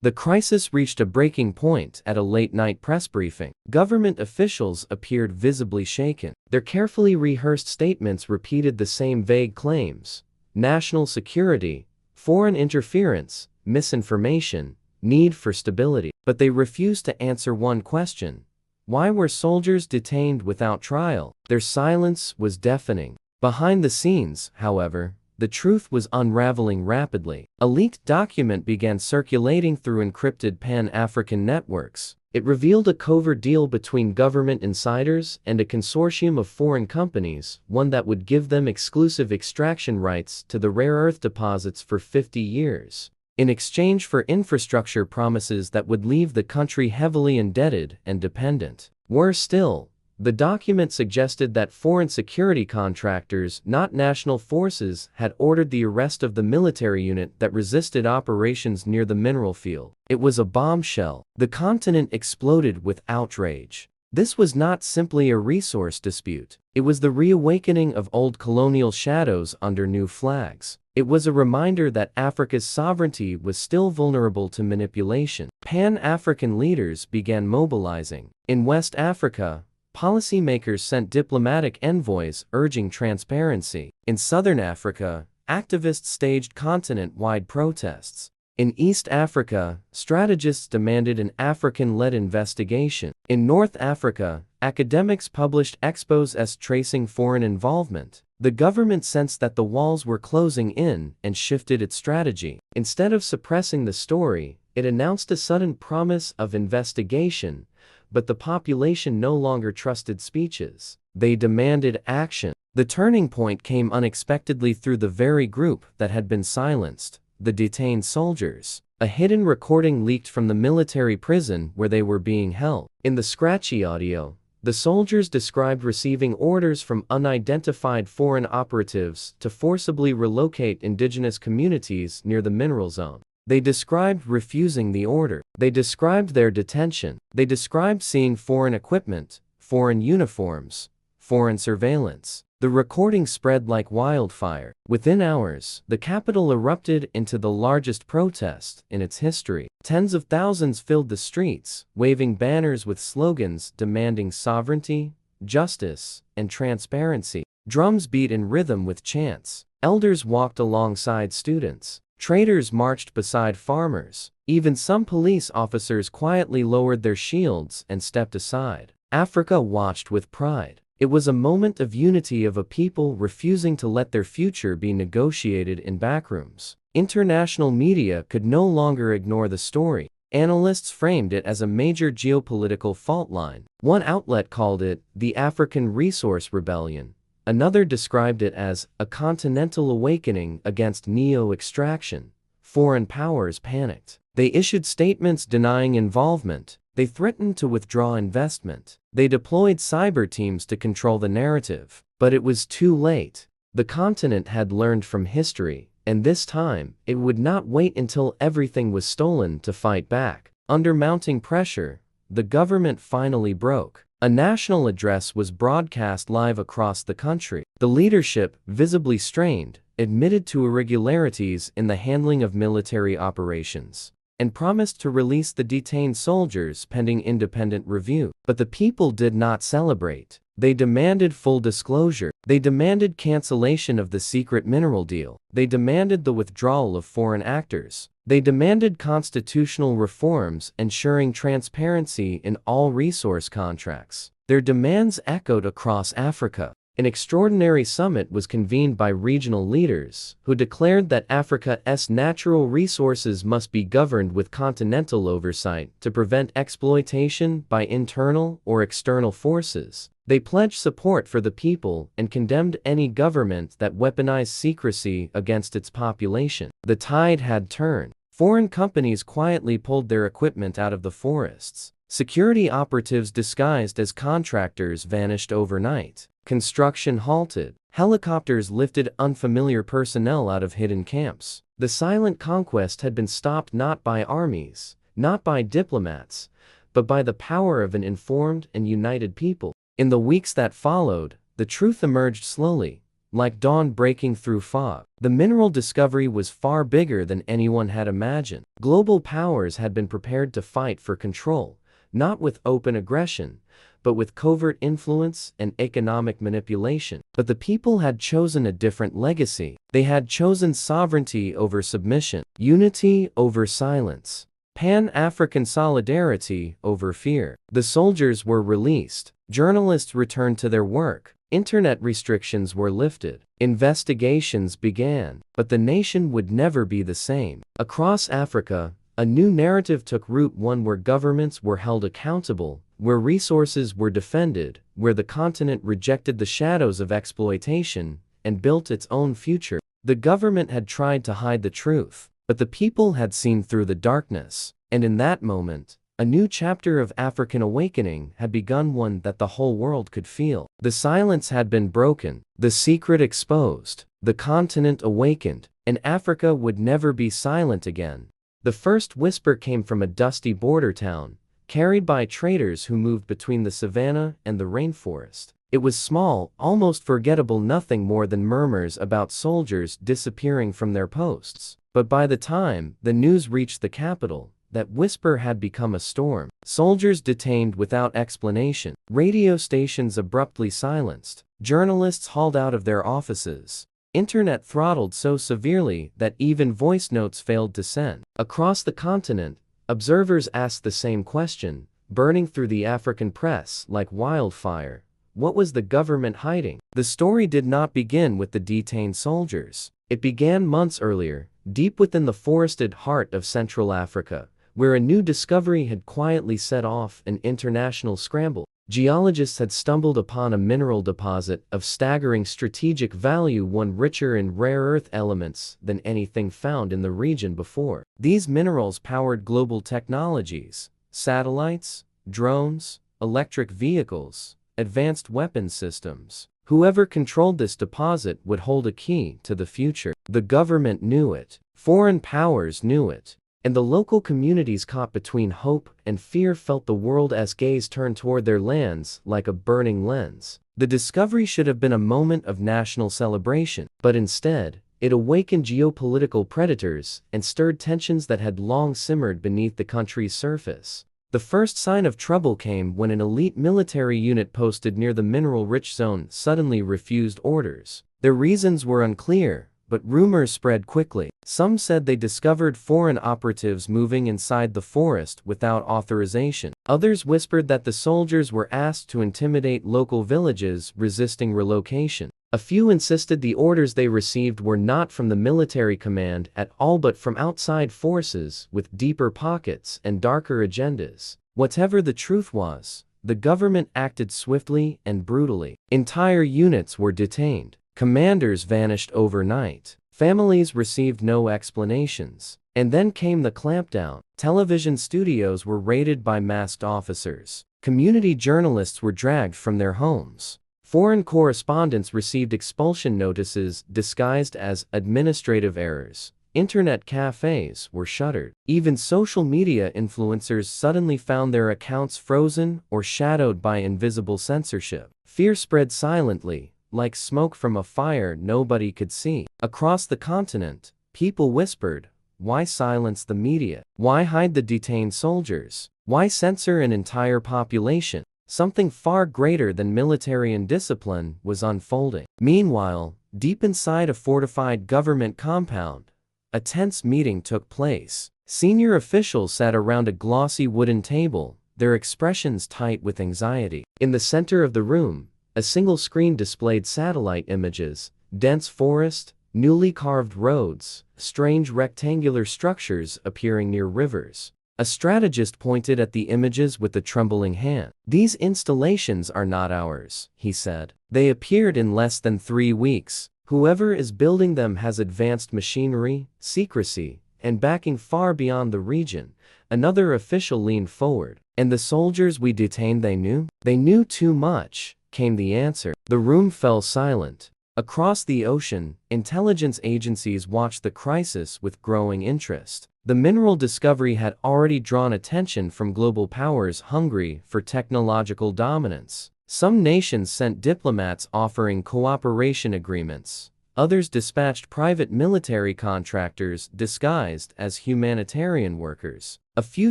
The crisis reached a breaking point at a late-night press briefing. Government officials appeared visibly shaken. Their carefully rehearsed statements repeated the same vague claims: national security, foreign interference, misinformation, need for stability. But they refused to answer one question: why were soldiers detained without trial? Their silence was deafening. Behind the scenes, however, the truth was unraveling rapidly. A leaked document began circulating through encrypted Pan-African networks. It revealed a covert deal between government insiders and a consortium of foreign companies, one that would give them exclusive extraction rights to the rare earth deposits for 50 years, in exchange for infrastructure promises that would leave the country heavily indebted and dependent. Worse still, the document suggested that foreign security contractors, not national forces, had ordered the arrest of the military unit that resisted operations near the mineral field. It was a bombshell. The continent exploded with outrage. This was not simply a resource dispute. It was the reawakening of old colonial shadows under new flags. It was a reminder that Africa's sovereignty was still vulnerable to manipulation. Pan-African leaders began mobilizing. In West Africa, policymakers sent diplomatic envoys urging transparency. In Southern Africa, activists staged continent-wide protests. In East Africa, strategists demanded an African-led investigation. In North Africa, academics published exposés tracing foreign involvement. The government sensed that the walls were closing in and shifted its strategy. Instead of suppressing the story, it announced a sudden promise of investigation. But the population no longer trusted speeches. They demanded action. The turning point came unexpectedly through the very group that had been silenced: the detained soldiers. A hidden recording leaked from the military prison where they were being held. In the scratchy audio, the soldiers described receiving orders from unidentified foreign operatives to forcibly relocate indigenous communities near the mineral zone. They described refusing the order. They described their detention. They described seeing foreign equipment, foreign uniforms, foreign surveillance. The recording spread like wildfire. Within hours, the capital erupted into the largest protest in its history. Tens of thousands filled the streets, waving banners with slogans demanding sovereignty, justice, and transparency. Drums beat in rhythm with chants. Elders walked alongside students. Traders marched beside farmers. Even some police officers quietly lowered their shields and stepped aside. Africa watched with pride. It was a moment of unity of a people refusing to let their future be negotiated in backrooms. International media could no longer ignore the story. Analysts framed it as a major geopolitical fault line. One outlet called it the African Resource Rebellion. Another described it as a continental awakening against neo-extraction. Foreign powers panicked. They issued statements denying involvement. They threatened to withdraw investment. They deployed cyber teams to control the narrative. But it was too late. The continent had learned from history, and this time, it would not wait until everything was stolen to fight back. Under mounting pressure, the government finally broke. A national address was broadcast live across the country. The leadership, visibly strained, admitted to irregularities in the handling of military operations and promised to release the detained soldiers pending independent review. But the people did not celebrate. They demanded full disclosure. They demanded cancellation of the secret mineral deal. They demanded the withdrawal of foreign actors. They demanded constitutional reforms ensuring transparency in all resource contracts. Their demands echoed across Africa. An extraordinary summit was convened by regional leaders who declared that Africa's natural resources must be governed with continental oversight to prevent exploitation by internal or external forces. They pledged support for the people and condemned any government that weaponized secrecy against its population. The tide had turned. Foreign companies quietly pulled their equipment out of the forests. Security operatives disguised as contractors vanished overnight. Construction halted. Helicopters lifted unfamiliar personnel out of hidden camps. The silent conquest had been stopped not by armies, not by diplomats, but by the power of an informed and united people. In the weeks that followed, the truth emerged slowly, like dawn breaking through fog. The mineral discovery was far bigger than anyone had imagined. Global powers had been prepared to fight for control, not with open aggression, but with covert influence and economic manipulation. But the people had chosen a different legacy. They had chosen sovereignty over submission, unity over silence, Pan-African solidarity over fear. The soldiers were released. Journalists returned to their work. Internet restrictions were lifted. Investigations began. But the nation would never be the same. Across Africa, a new narrative took root, one where governments were held accountable, where resources were defended, where the continent rejected the shadows of exploitation and built its own future. The government had tried to hide the truth, but the people had seen through the darkness. And in that moment, a new chapter of African awakening had begun, one that the whole world could feel. The silence had been broken, the secret exposed, the continent awakened, and Africa would never be silent again. The first whisper came from a dusty border town, carried by traders who moved between the savannah and the rainforest. It was small, almost forgettable, nothing more than murmurs about soldiers disappearing from their posts. But by the time the news reached the capital, that whisper had become a storm. Soldiers detained without explanation, radio stations abruptly silenced, journalists hauled out of their offices, internet throttled so severely that even voice notes failed to send. Across the continent, observers asked the same question, burning through the African press like wildfire. What was the government hiding? The story did not begin with the detained soldiers. It began months earlier, deep within the forested heart of Central Africa, where a new discovery had quietly set off an international scramble. Geologists had stumbled upon a mineral deposit of staggering strategic value, one richer in rare earth elements than anything found in the region before. These minerals powered global technologies, satellites, drones, electric vehicles, advanced weapons systems. Whoever controlled this deposit would hold a key to the future. The government knew it. Foreign powers knew it. And the local communities caught between hope and fear felt the world as gaze turned toward their lands like a burning lens. The discovery should have been a moment of national celebration, but instead, it awakened geopolitical predators and stirred tensions that had long simmered beneath the country's surface. The first sign of trouble came when an elite military unit posted near the mineral-rich zone suddenly refused orders. Their reasons were unclear, but rumors spread quickly. Some said they discovered foreign operatives moving inside the forest without authorization. Others whispered that the soldiers were asked to intimidate local villages resisting relocation. A few insisted the orders they received were not from the military command at all but from outside forces with deeper pockets and darker agendas. Whatever the truth was, the government acted swiftly and brutally. Entire units were detained. Commanders vanished overnight. Families received no explanations. And then came the clampdown. Television studios were raided by masked officers. Community journalists were dragged from their homes. Foreign correspondents received expulsion notices disguised as administrative errors. Internet cafes were shuttered. Even social media influencers suddenly found their accounts frozen or shadowed by invisible censorship. Fear spread silently, like smoke from a fire nobody could see. Across the continent, people whispered, "Why silence the media? Why hide the detained soldiers? Why censor an entire population?" Something far greater than military indiscipline was unfolding. Meanwhile, deep inside a fortified government compound, a tense meeting took place. Senior officials sat around a glossy wooden table, their expressions tight with anxiety. In the center of the room, a single screen displayed satellite images, dense forest, newly carved roads, strange rectangular structures appearing near rivers. A strategist pointed at the images with a trembling hand. "These installations are not ours," he said. "They appeared in less than 3 weeks. Whoever is building them has advanced machinery, secrecy, and backing far beyond the region." Another official leaned forward. "And the soldiers we detained, they knew? They knew too much," came the answer. The room fell silent. Across the ocean, intelligence agencies watched the crisis with growing interest. The mineral discovery had already drawn attention from global powers hungry for technological dominance. Some nations sent diplomats offering cooperation agreements. Others dispatched private military contractors disguised as humanitarian workers. A few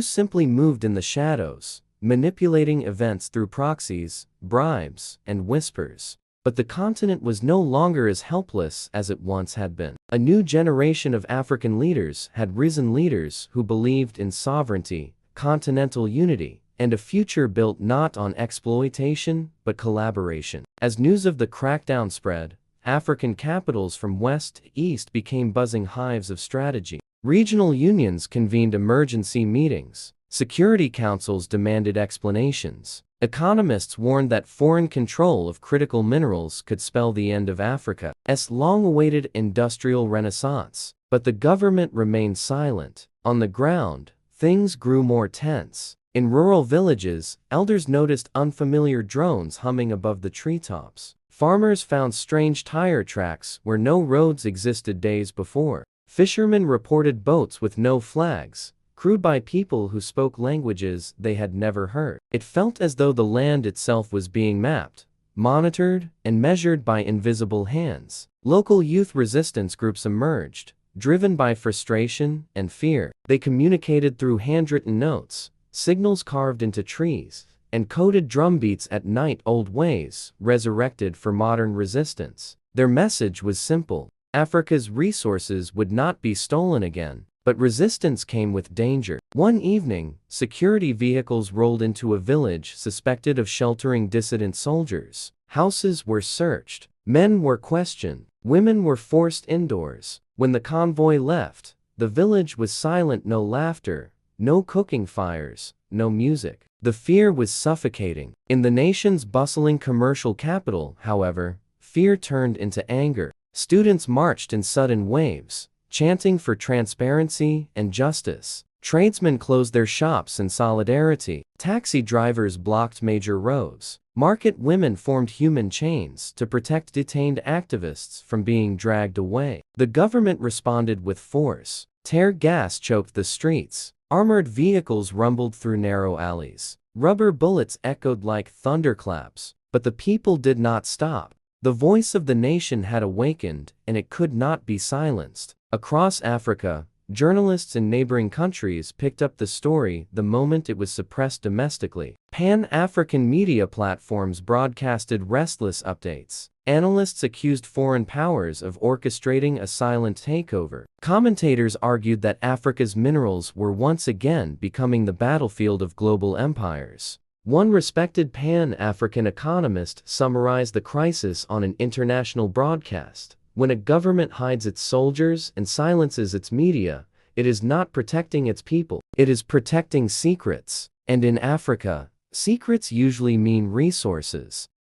simply moved in the shadows, manipulating events through proxies, bribes, and whispers. But the continent was no longer as helpless as it once had been. A new generation of African leaders had risen, leaders who believed in sovereignty, continental unity, and a future built not on exploitation but collaboration. As news of the crackdown spread, African capitals from west to east became buzzing hives of strategy. Regional unions convened emergency meetings. Security councils demanded explanations. Economists warned that foreign control of critical minerals could spell the end of Africa's long-awaited industrial renaissance. But the government remained silent. On the ground, things grew more tense. In rural villages, elders noticed unfamiliar drones humming above the treetops. Farmers found strange tire tracks where no roads existed days before. Fishermen reported boats with no flags, crewed by people who spoke languages they had never heard. It felt as though the land itself was being mapped, monitored, and measured by invisible hands. Local youth resistance groups emerged, driven by frustration and fear. They communicated through handwritten notes, signals carved into trees, and coded drumbeats at night. Old ways resurrected for modern resistance. Their message was simple: Africa's resources would not be stolen again. But resistance came with danger. One evening, security vehicles rolled into a village suspected of sheltering dissident soldiers. Houses were searched. Men were questioned. Women were forced indoors. When the convoy left, the village was silent. No laughter, no cooking fires, no music. The fear was suffocating. In the nation's bustling commercial capital, however, fear turned into anger. Students marched in sudden waves, chanting for transparency and justice. Tradesmen closed their shops in solidarity. Taxi drivers blocked major roads. Market women formed human chains to protect detained activists from being dragged away. The government responded with force. Tear gas choked the streets. Armored vehicles rumbled through narrow alleys. Rubber bullets echoed like thunderclaps. But the people did not stop. The voice of the nation had awakened, and it could not be silenced. Across Africa, journalists in neighboring countries picked up the story the moment it was suppressed domestically. Pan-African media platforms broadcasted restless updates. Analysts accused foreign powers of orchestrating a silent takeover. Commentators argued that Africa's minerals were once again becoming the battlefield of global empires. One respected Pan-African economist summarized the crisis on an international broadcast: when a government hides its soldiers and silences its media, it is not protecting its people, it is protecting secrets. And in Africa, secrets usually mean resources.